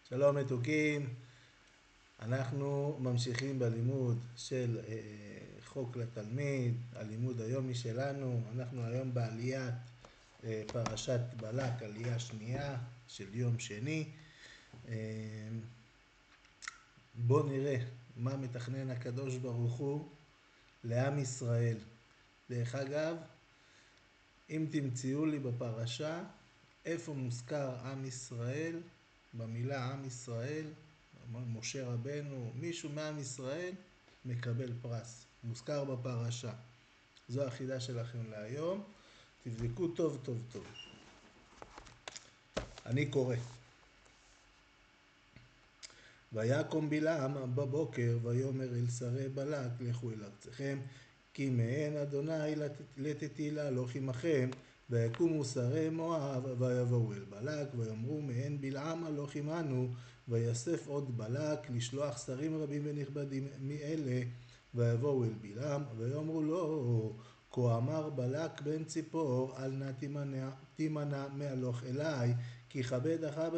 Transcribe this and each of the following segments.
שלום מתוקים, אנחנו ממשיכים בלימוד של חוק לתלמיד, הלימוד היומי שלנו. אנחנו היום בעליית פרשת בלק, עלייה שנייה של יום שני. בואו נראה מה מתכנן הקדוש ברוך הוא לעם ישראל. דרך אגב, אם תמצאו לי בפרשה איפה מוזכר עם ישראל, במילה עם ישראל, משה רבנו, מישהו מעם ישראל מקבל פרס, מוזכר בפרשה. זו החידה שלכם להיום, תבדקו טוב טוב טוב. אני קורא. ויקום בלעם בבוקר ויאמר אל שרי בלק, לכו אל ארצכם, כי מעין אדוני לתתילה לא חימכם. ויקומו שרי מואב ויבואו אל בלק ויאמרו, מעין בלעם לא חימנו. ויסף עוד בלק לשלוח שרים רבים ונכבדים מאלה, ויבואו אל בלעם ויאמרו לו, כה אמר בלק בן ציפור, אל נא תימנע מהלוך אליי, כי כבדך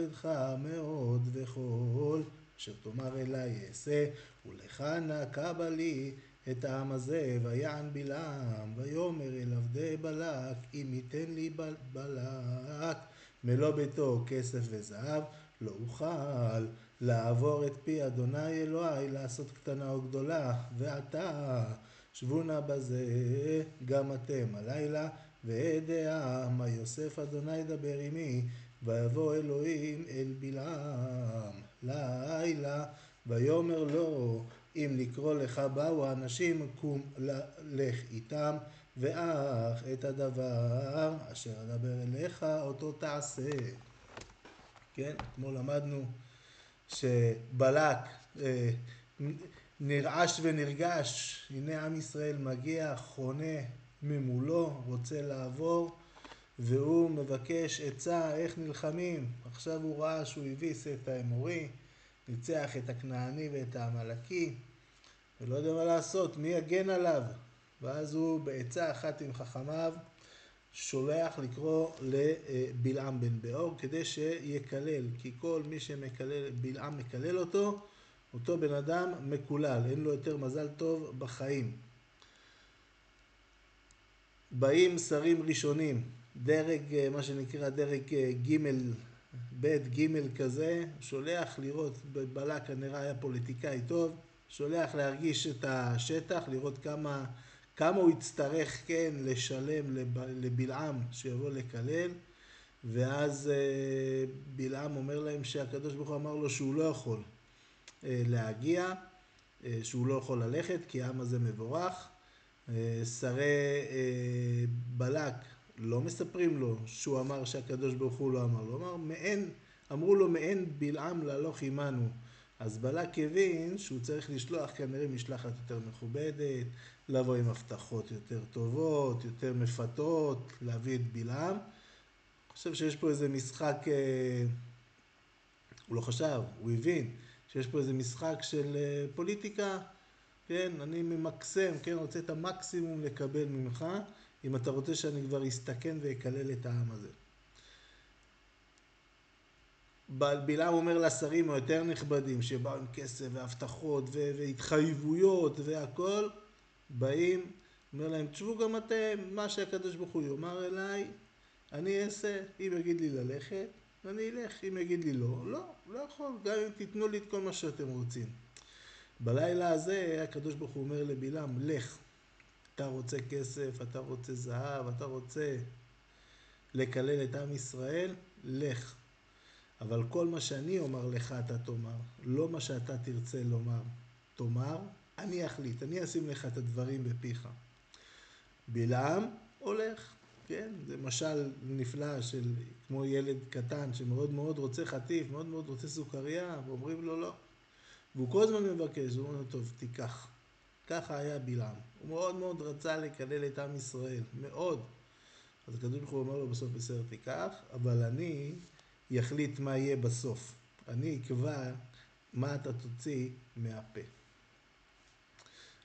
מאוד, וכל אשר תאמר אליי אעשה, ולך נא קבע לי את העם הזה. ויען בלעם ויאמר אל עבדי בלק, אם ייתן לי בלק מלוא ביתו כסף וזהב, לא אוכל לעבור את פי אדוני אלוהי לעשות קטנה או גדולה. ועתה שבו נא בזה גם אתם הלילה, ואדע מה יוסף אדוני דבר עמי. ויבוא אלוהים אל בלעם לילה ויאמר לו, אם לקרוא לך באו האנשים, קום לך איתם, ואך את הדבר אשר אדבר אליך אותו תעשה. כן, אתמול למדנו שבלק נרעש ונרגש, הנה עם ישראל מגיע, חונה ממולו, רוצה לעבור, והוא מבקש עצה איך נלחמים. עכשיו הוא ראה שהוא הביס את האמורי, ניצח את הכנעני ואת העמלקי, ולא יודע מה לעשות, מי יגן עליו. ואז הוא בעצה אחת עם חכמיו שולח לקרוא לבלעם בן באור כדי שיקלל, כי כל מי שבלעם מקלל אותו, אותו בן אדם מקולל, אין לו יותר מזל טוב בחיים. באים שרים ראשונים, דרג, מה שנקרא דרג ג' ב' ג' כזה, שולח לראות, בלק כנראה היה פוליטיקאי טוב, שולח להרגיש את השטח, לראות כמה הוא יצטרך כן לשלם לבלעם שיבוא לקלל. ואז בלעם אומר להם שהקדוש ברוך הוא אמר לו שהוא לא יכול להגיע, שהוא לא יכול ללכת כי העם הזה מבורך. שרי בלק לא מספרים לו שהוא אמר שהקדוש ברוך הוא לא אמר לו, אמרו לו מעין בלעם להלוך עמנו. אז בלק הבין שהוא צריך לשלוח כנראה משלחת יותר מכובדת, לבוא עם הבטחות יותר טובות, יותר מפתות, להביא את בלעם. אני חושב שיש פה איזה משחק, הוא לא חשב, הוא הבין שיש פה איזה משחק של פוליטיקה. כן, אני ממקסם, כן, רוצה את המקסימום לקבל ממך, אם אתה רוצה שאני כבר אסתכן ויקלל את העם הזה. בלעם אומר לשרים היותר נכבדים שבאו עם כסף והבטחות והתחייבויות והכל, באים, אומר להם, תשבו גם אתם, מה שהקדוש ברוך הוא יאמר אליי, אני אעשה. אם יגיד לי ללכת, אני אלך, אם יגיד לי לא, לא יכול, גם אם תיתנו לי את כל מה שאתם רוצים. בלילה הזה הקדוש ברוך הוא אומר לבלעם, לך, אתה רוצה כסף, אתה רוצה זהב, אתה רוצה לקלל את עם ישראל, לך. אבל כל מה שאני אומר לך אתה תאמר, לא מה שאתה תרצה לומר. תאמר, אני אחליט, אני אשים לך את הדברים בפיך. בלעם הולך, כן? זה משל נפלא של כמו ילד קטן שמאוד מאוד רוצה חטיף, מאוד מאוד רוצה סוכריה, ואומרים לו לא. והוא כל הזמן מבקש, הוא אומר, טוב, תיקח. ככה היה בלעם. הוא מאוד מאוד רצה לקלל את עם ישראל, מאוד. אז הקדוש ברוך הוא אומר לו בסוף בסרט, תיקח, אבל אני יחליט מה יהיה בסוף. אני אקבע מה אתה תוציא מהפה.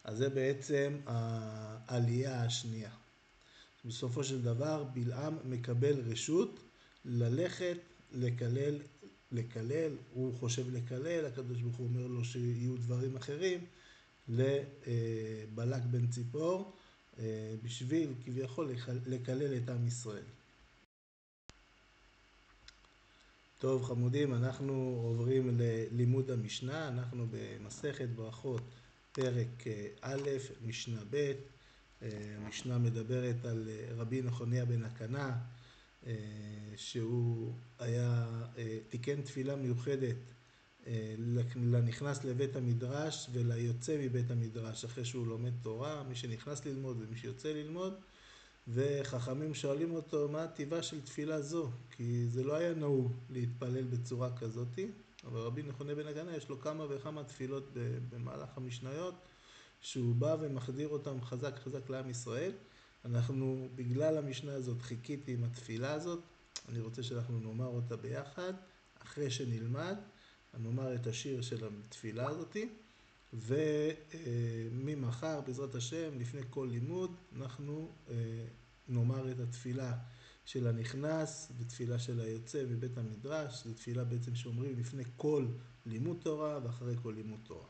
אז זה בעצם העלייה השנייה. בסופו של דבר בלעם מקבל רשות ללכת לקלל לקלל, הוא חושב לקלל, הקדוש ברוך הוא אומר לו שיהיו דברים אחרים, לבלק בן ציפור, בשביל כביכול לקלל את עם ישראל. טוב חמודים, אנחנו עוברים ללימוד המשנה, אנחנו במסכת ברכות פרק א', משנה ב'. המשנה מדברת על רבי נחוניה בן הקנה, שהוא תיקן תפילה מיוחדת לנכנס לבית המדרש וליוצא מבית המדרש אחרי שהוא לומד תורה, מי שנכנס ללמוד ומי שיוצא ללמוד. וחכמים שואלים אותו מה הטבעה של תפילה זו, כי זה לא היה נהוג להתפלל בצורה כזאת, אבל רבי נחוניה בן הקנה יש לו כמה וכמה תפילות במהלך המשניות, שהוא בא ומחדיר אותם חזק חזק לעם ישראל. אנחנו בגלל המשנה הזאת חיכיתי עם התפילה הזאת, אני רוצה שאנחנו נאמר אותה ביחד, אחרי שנלמד, נאמר את השיר של התפילה הזאת, וממחר בעזרת השם לפני כל לימוד אנחנו נאמר את התפילה של הנכנס ותפילה של היוצא מבית המדרש. זו תפילה בעצם שאומרים לפני כל לימוד תורה ואחרי כל לימוד תורה.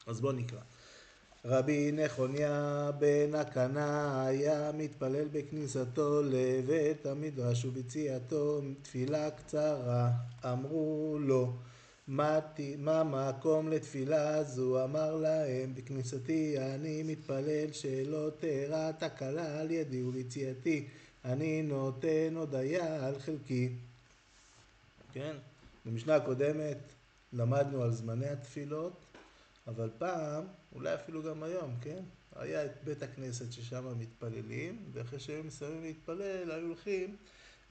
אז בואו נקרא. רבי נחוניה בן הקנה היה מתפלל בכניסתו לבית המדרש וביציאתו תפילה קצרה. אמרו לו מה מקום לתפילה זו? אמר להם בכניסתי אני מתפלל שלא תארע תקלה על ידי וביציאתי אני נותן הודיה על חלקי. כן? במשנה הקודמת למדנו על זמני התפילות, אבל פעם, אולי אפילו גם היום, כן? היה את בית הכנסת ששם מתפללים, ואחרי שהם מסיימים להתפלל, היו הולכים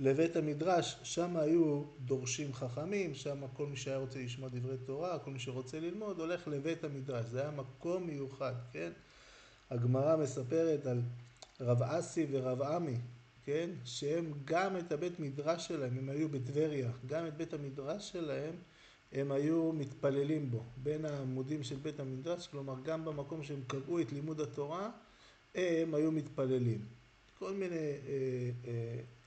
לבית המדרש, שם היו דורשים חכמים, שם כל מי שהיה רוצה לשמוע דברי תורה, כל מי שרוצה ללמוד, הולך לבית המדרש. זה היה מקום מיוחד, כן? הגמרא מספרת על רב אסי ורב עמי, כן? שהם גם את הבית מדרש שלהם, הם היו בטבריה, גם את בית המדרש שלהם, הם היו מתפללים בו, בין העמודים של בית המדרש, כלומר גם במקום שהם קראו את לימוד התורה, הם היו מתפללים. כל מיני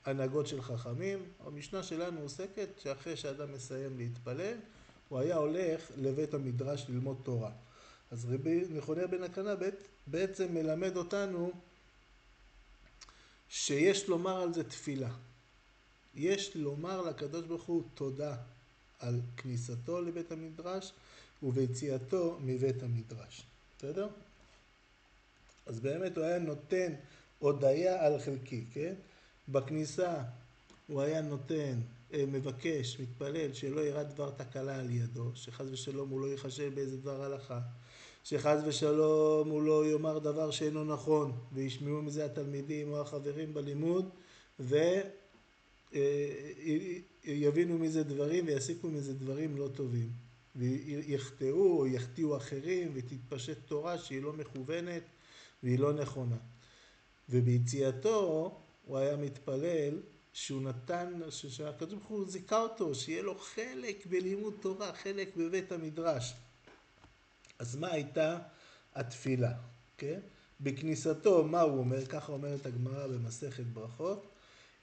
הנהגות של חכמים. המשנה שלנו עוסקת שאחרי שאדם מסיים להתפלל, הוא היה הולך לבית המדרש ללמוד תורה. אז רבי נחוניה בן הקנה בעצם מלמד אותנו שיש לומר על זה תפילה. יש לומר לקדוש ברוך הוא תודה על כניסתו לבית המדרש וביציאתו מבית המדרש. בסדר? אז באמת הוא היה נותן הודיה על חלקי, כן? בכניסה הוא היה נותן, מבקש, מתפלל שלא יראה דבר תקלה על ידו, שחס ושלום הוא לא יחשב באיזה דבר הלכה, שחס ושלום הוא לא יאמר דבר שאינו נכון, וישמעו מזה התלמידים או החברים בלימוד, ויבינו מזה דברים ויסיקו מזה דברים לא טובים, ויחטאו או יחטיאו אחרים, ותתפשט תורה שהיא לא מכוונת והיא לא נכונה. וביציאתו הוא היה מתפלל שהוא נתן, שהקדוש ברוך הוא זיכה אותו, שיהיה לו חלק בלימוד תורה, חלק בבית המדרש. אז מה הייתה התפילה? כן? בכניסתו, מה הוא אומר? ככה אומרת הגמרא במסכת ברכות.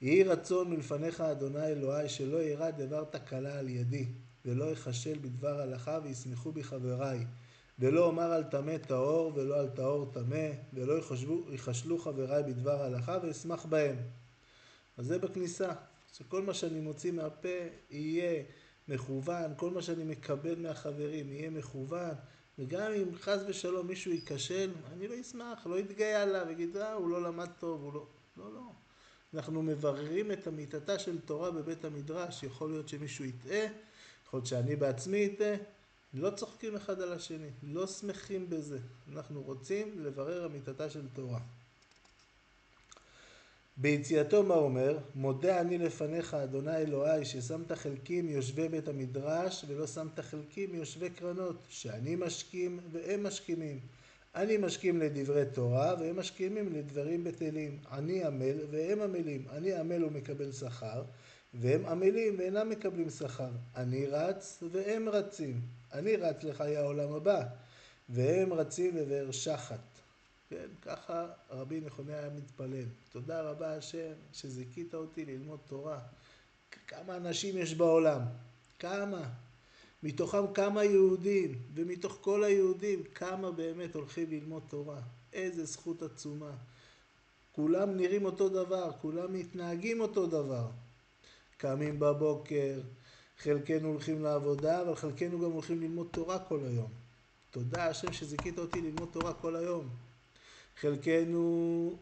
יהי רצון מלפניך אדוני אלוהי שלא יראה דבר תקלה על ידי, ולא יחשל בדבר הלכה וישמחו בי חבריי, ולא אומר על טמא טהור ולא על טהור טמא, ולא יחשלו חבריי בדבר הלכה וישמח בהם. אז זה בכניסה, שכל מה שאני מוציא מהפה יהיה מכוון, כל מה שאני מקבל מהחברים יהיה מכוון, וגם אם חס ושלום מישהו ייכשל, אני לא אשמח, לא יתגאה עליו, ויגיד, הוא לא למד טוב, הוא לא. לא, לא. אנחנו מבררים את אמיתתה של תורה בבית המדרש. יכול להיות שמישהו יטעה, יכול להיות שאני בעצמי יטעה, לא צוחקים אחד על השני, לא שמחים בזה. אנחנו רוצים לברר אמיתתה של תורה. ביציאתו מה אומר? מודה אני לפניך אדוני אלוהי ששמת חלקי מיושבי בית המדרש ולא שמת חלקי מיושבי קרנות, שאני משכים והם משכימים. אני משכים לדברי תורה והם משכימים לדברים בטלים. אני עמל והם עמלים. אני עמל ומקבל שכר והם עמלים ואינם מקבלים שכר. אני רץ והם רצים. אני רץ לחיי העולם הבא והם רצים לבאר שחת. כן, ככה רבי נחוניה היה מתפלל. תודה רבה השם שזיכית אותי ללמוד תורה. כמה אנשים יש בעולם. כמה? מתוכם כמה יהודים, ומתוך כל היהודים כמה באמת הולכים ללמוד תורה. איזה זכות עצומה. כולם נראים אותו דבר, כולם מתנהגים אותו דבר. קמים בבוקר, חלקנו הולכים לעבודה, אבל חלקנו גם הולכים ללמוד תורה כל היום. תודה השם שזיכית אותי ללמוד תורה כל היום. חלקנו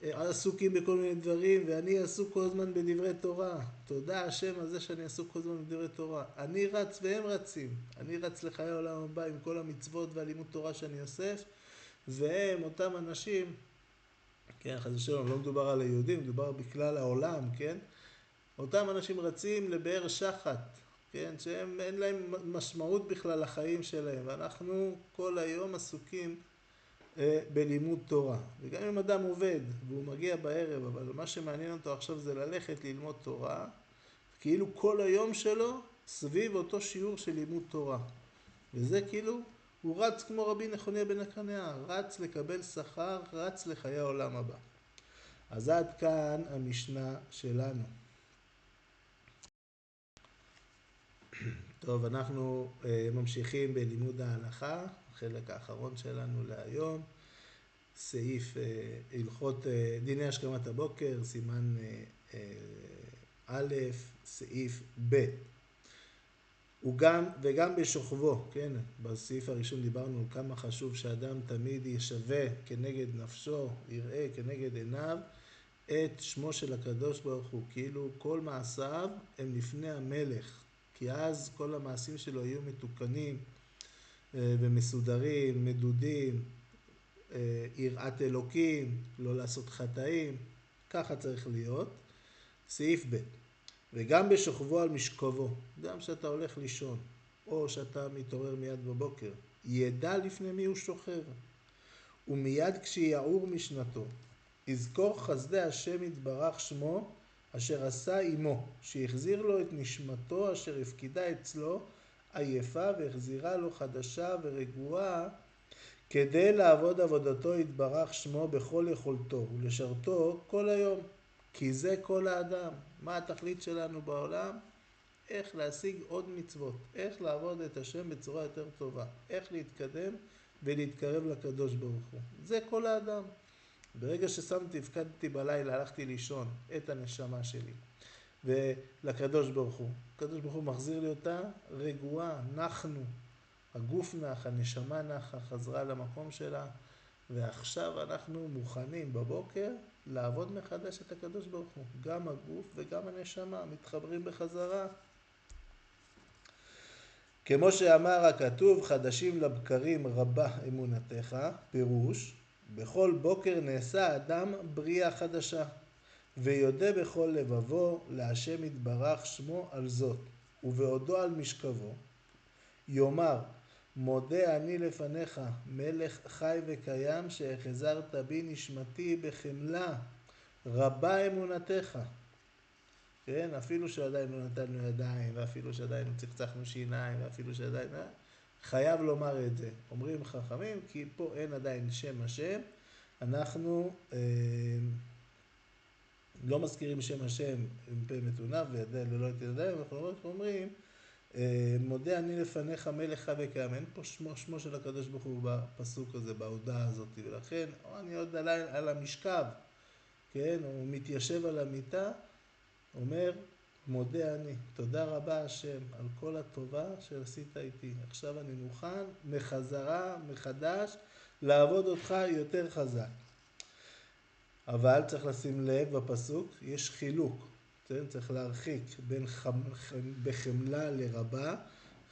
עסוקים בכל מיני דברים, ואני עסוק כל הזמן בדברי תורה. תודה השם על זה שאני עסוק כל הזמן בדברי תורה. אני רץ והם רצים. אני רץ לחיי העולם הבא עם כל המצוות והלימוד תורה שאני אוסף, והם, אותם אנשים, כן, חס ושלום, לא מדובר על היהודים, מדובר בכלל העולם, כן? אותם אנשים רצים לבאר שחת, כן? שהם אין להם משמעות בכלל לחיים שלהם, ואנחנו כל היום עסוקים בלימוד תורה. וגם אם אדם עובד והוא מגיע בערב, אבל מה שמעניין אותו עכשיו זה ללכת ללמוד תורה, כאילו כל היום שלו סביב אותו שיעור של לימוד תורה. וזה כאילו, הוא רץ כמו רבי נחוניה בן הקנאה, רץ לקבל שכר, רץ לחיי העולם הבא. אז עד כאן המשנה שלנו. טוב, אנחנו ממשיכים בלימוד ההלכה, החלק האחרון שלנו להיום. סעיף הלכות דיני השכמת הבוקר, סימן א', סעיף ב'. וגם בשוכבו, כן, בסעיף הראשון דיברנו על כמה חשוב שאדם תמיד ישווה כנגד נפשו, יראה כנגד עיניו את שמו של הקדוש ברוך הוא, כאילו כל מעשיו הם לפני המלך, כי אז כל המעשים שלו יהיו מתוקנים ומסודרים, מדודים, יראת אלוקים, לא לעשות חטאים, ככה צריך להיות. סעיף ב' וגם בשוכבו על משכבו, גם שאתה הולך לישון, או שאתה מתעורר מיד בבוקר, ידע לפני מי הוא שוכב, ומיד כשיעור משנתו, יזכור חסדי השם יתברך שמו, אשר עשה עמו, שהחזיר לו את נשמתו, אשר הפקידה אצלו, עייפה והחזירה לו חדשה ורגועה, כדי לעבוד עבודתו יתברך שמו בכל יכולתו, ולשרתו כל היום. כי זה כל האדם. מה התכלית שלנו בעולם? איך להשיג עוד מצוות, איך לעבוד את השם בצורה יותר טובה, איך להתקדם ולהתקרב לקדוש ברוך הוא. זה כל האדם. ברגע הפקדתי בלילה, הלכתי לישון את הנשמה שלי ולקדוש ברוך הוא. הקדוש ברוך הוא מחזיר לי אותה רגועה, נחנו. הגוף נח, הנשמה נחה, חזרה למקום שלה, ועכשיו אנחנו מוכנים בבוקר לעבוד מחדש את הקדוש ברוך הוא. גם הגוף וגם הנשמה מתחברים בחזרה. כמו שאמר הכתוב, חדשים לבקרים רבה אמונתך, פירוש, בכל בוקר נעשה אדם בריאה חדשה, ויודע בכל לבבו להשם יתברך שמו על זאת, ובעודו על משכבו, יאמר, מודה אני לפניך, מלך חי וקיים, שהחזרת בי נשמתי בחמלה, רבה אמונתך. כן, אפילו שעדיין לא נתנו ידיים, ואפילו שעדיין צחצחנו שיניים, ואפילו שעדיין, חייב לומר את זה. אומרים חכמים, כי פה אין עדיין שם השם, אנחנו לא מזכירים שם השם עם פה מתונב, וידע ללא את ידיים, אנחנו אומרים, מודה אני לפניך מלך חי וקיים. אין פה שמו של הקדוש ברוך הוא בפסוק הזה, בהודעה הזאת, ולכן אני עוד על המשכב, כן, הוא מתיישב על המיטה, אומר, מודה אני, תודה רבה השם על כל הטובה שעשית איתי. עכשיו אני מוכן מחזרה, מחדש, לעבוד אותך יותר חזק. אבל צריך לשים לב בפסוק, יש חילוק, כן? צריך להרחיק בין בחמלה לרבה,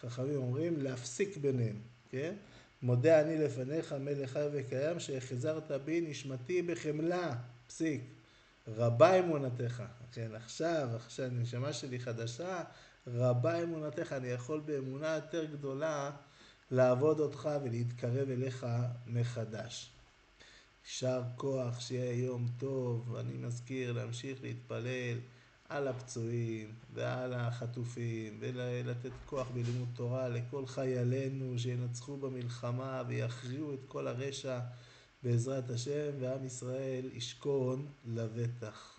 חכמים אומרים להפסיק ביניהם, כן? מודה אני לפניך מלך חי וקיים, שהחזרת בי נשמתי בחמלה, פסיק. רבה אמונתך, כן, עכשיו הנשמה שלי חדשה, רבה אמונתך, אני יכול באמונה יותר גדולה לעבוד אותך ולהתקרב אליך מחדש. יישר כוח, שיהיה יום טוב. אני מזכיר להמשיך להתפלל על הפצועים ועל החטופים, ולתת כוח בלימוד תורה לכל חיילינו שינצחו במלחמה ויכריעו את כל הרשע בעזרת השם, ועם ישראל ישכון לבטח.